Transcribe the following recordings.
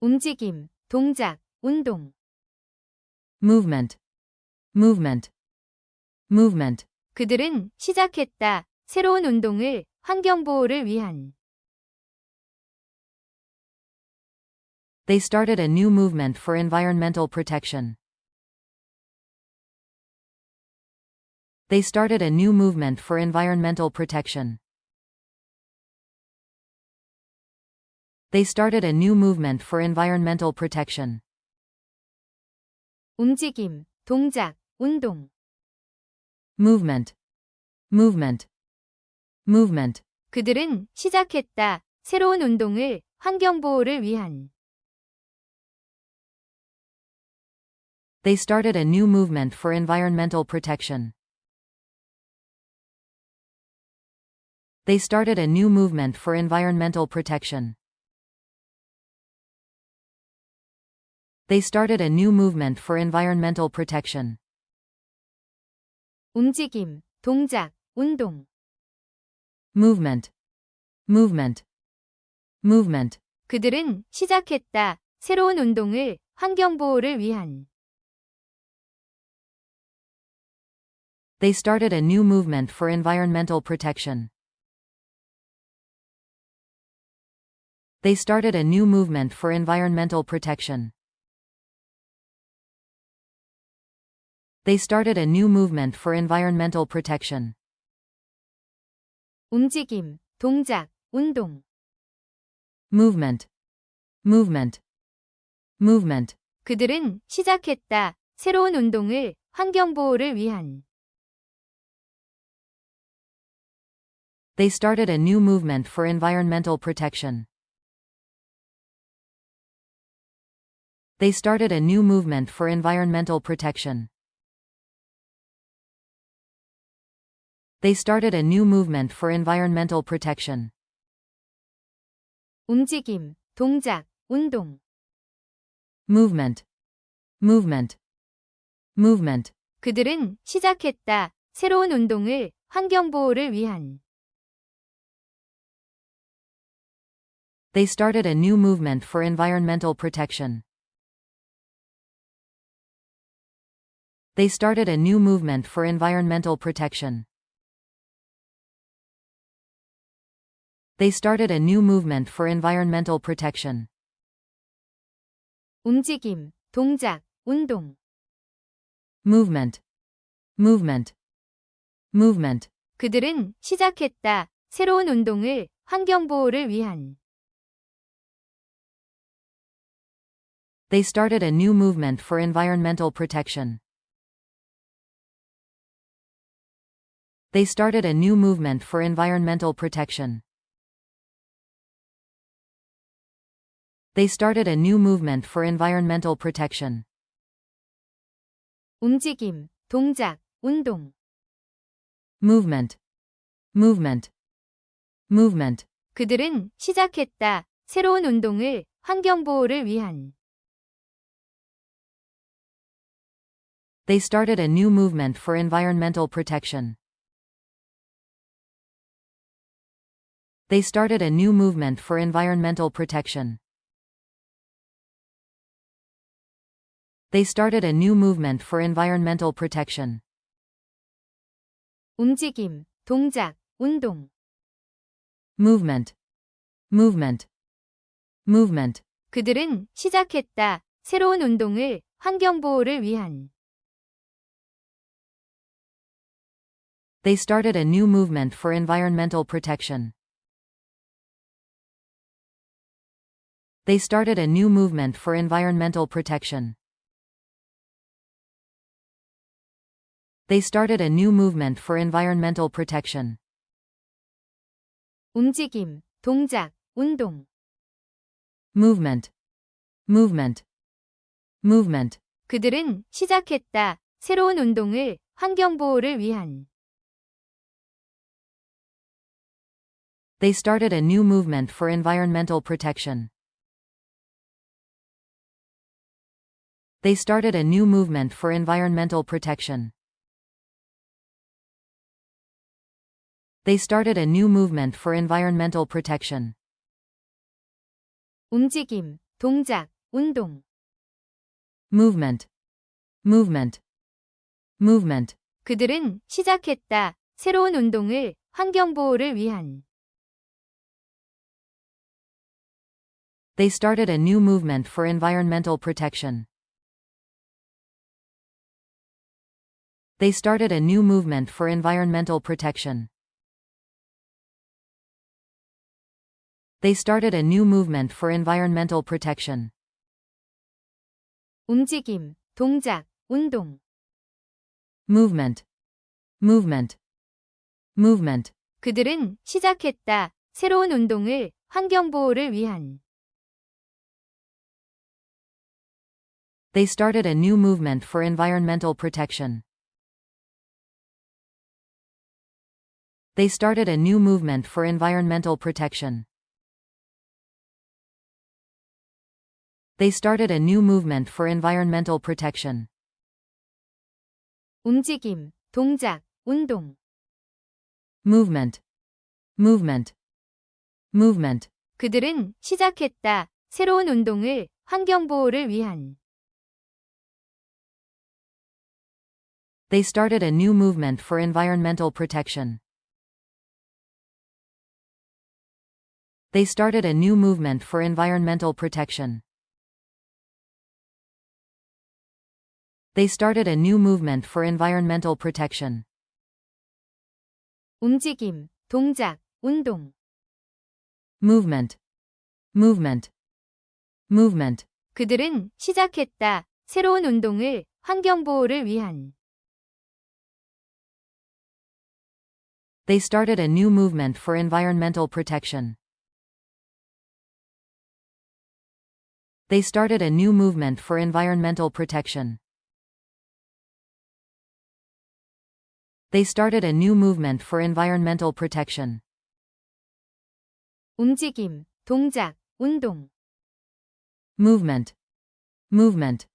움직임, 동작, 운동. movement, movement, movement. 그들은 시작했다. 새로운 운동을 환경보호를 위한. They started a new movement for environmental protection. They started a new movement for environmental protection. They started a new movement for environmental protection. 움직임, 동작, 운동. Movement, movement, movement. 그들은 시작했다. 새로운 운동을 환경보호를 위한. They started a new movement for environmental protection. They started a new movement for environmental protection. They started a new movement for environmental protection. 움직임, 동작, 운동. Movement, movement, movement. 그들은 시작했다. 새로운 운동을 환경보호를 위한. They started a new movement for environmental protection. They started a new movement for environmental protection. They started a new movement for environmental protection. 움직임, 동작, 운동. Movement, movement, movement. 그들은 시작했다. 새로운 운동을 환경보호를 위한. They started a new movement for environmental protection. They started a new movement for environmental protection. They started a new movement for environmental protection. 움직임, 동작, 운동. Movement, movement, movement. 그들은 시작했다. 새로운 운동을 환경보호를 위한. They started a new movement for environmental protection. They started a new movement for environmental protection. They started a new movement for environmental protection. 움직임, 동작, 운동. Movement, movement, movement. 그들은 시작했다. 새로운 운동을 환경보호를 위한. They started a new movement for environmental protection. They started a new movement for environmental protection. They started a new movement for environmental protection. 움직임, 동작, 운동. Movement, movement, movement. 그들은 시작했다. 새로운 운동을 환경보호를 위한. They started a new movement for environmental protection. They started a new movement for environmental protection. They started a new movement for environmental protection. 움직임, 동작, 운동. Movement, movement, movement. 그들은 시작했다. 새로운 운동을 환경보호를 위한. They started a new movement for environmental protection. They started a new movement for environmental protection. They started a new movement for environmental protection. 움직임, 동작, 운동. Movement, movement, movement. 그들은 시작했다. 새로운 운동을 환경보호를 위한. They started a new movement for environmental protection. They started a new movement for environmental protection. They started a new movement for environmental protection. 움직임, 동작, 운동. movement, movement, movement. 그들은 시작했다. 새로운 운동을 환경보호를 위한. They started a new movement for environmental protection. They started a new movement for environmental protection. They started a new movement for environmental protection. 움직임, 동작, 운동. Movement, movement, movement. 그들은 시작했다. 새로운 운동을 환경보호를 위한. They started a new movement for environmental protection. They started a new movement for environmental protection. They started a new movement for environmental protection. 움직임, 동작, 운동. Movement, movement, movement. 그들은 시작했다. 새로운 운동을 환경보호를 위한. They started a new movement for environmental protection. They started a new movement for environmental protection. They started a new movement for environmental protection. 움직임, 동작, 운동. Movement, movement, movement. 그들은 시작했다. 새로운 운동을 환경보호를 위한. They started a new movement for environmental protection. They started a new movement for environmental protection. They started a new movement for environmental protection. 움직임, 동작, 운동. Movement, movement,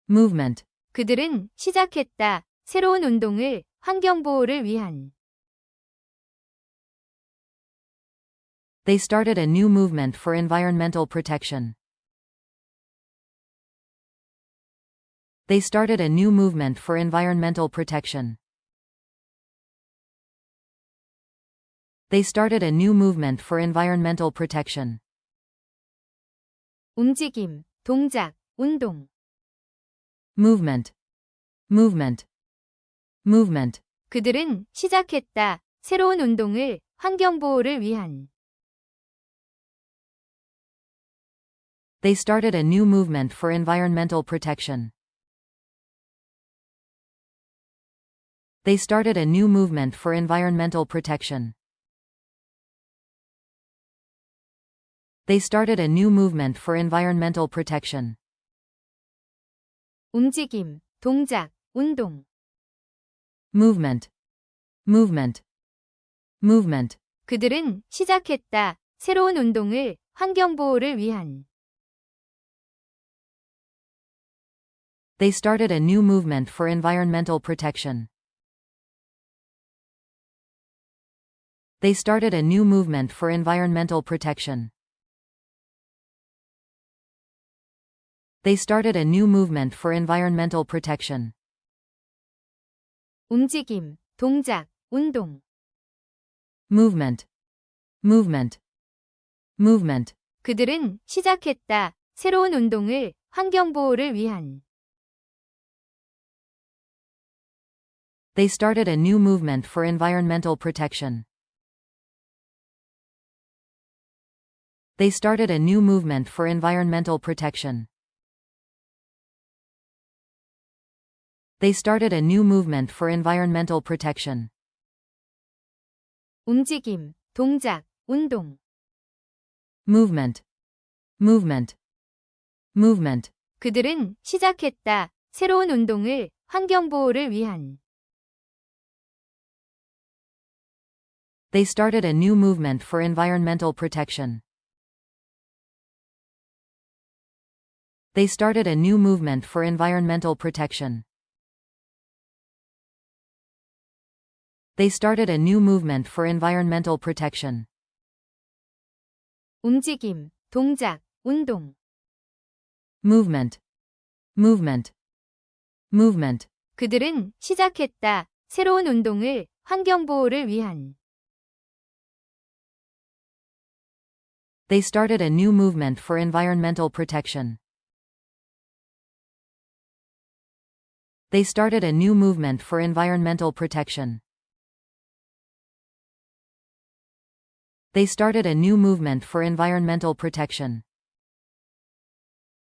movement. 그들은 시작했다. 새로운 운동을 환경보호를 위한. They started a new movement for environmental protection. They started a new movement for environmental protection. They started a new movement for environmental protection. 움직임, 동작, 운동. Movement, movement, movement. 그들은 시작했다. 새로운 운동을 환경보호를 위한. They started a new movement for environmental protection. They started a new movement for environmental protection. They started a new movement for environmental protection. 움직임, 동작, 운동. Movement, movement, movement. 그들은 시작했다. 새로운 운동을 환경보호를 위한. They started a new movement for environmental protection. They started a new movement for environmental protection. They started a new movement for environmental protection. 움직임, 동작, 운동. Movement, movement, movement. 그들은 시작했다. 새로운 운동을 환경보호를 위한. They started a new movement for environmental protection. They started a new movement for environmental protection. They started a new movement for environmental protection. 움직임, 동작, 운동. Movement, movement, movement. 그들은 시작했다. 새로운 운동을 환경보호를 위한. They started a new movement for environmental protection. They started a new movement for environmental protection. They started a new movement for environmental protection. 움직임, 동작, 운동. movement, movement, movement. 그들은 시작했다. 새로운 운동을 환경보호를 위한. They started a new movement for environmental protection. They started a new movement for environmental protection. They started a new movement for environmental protection.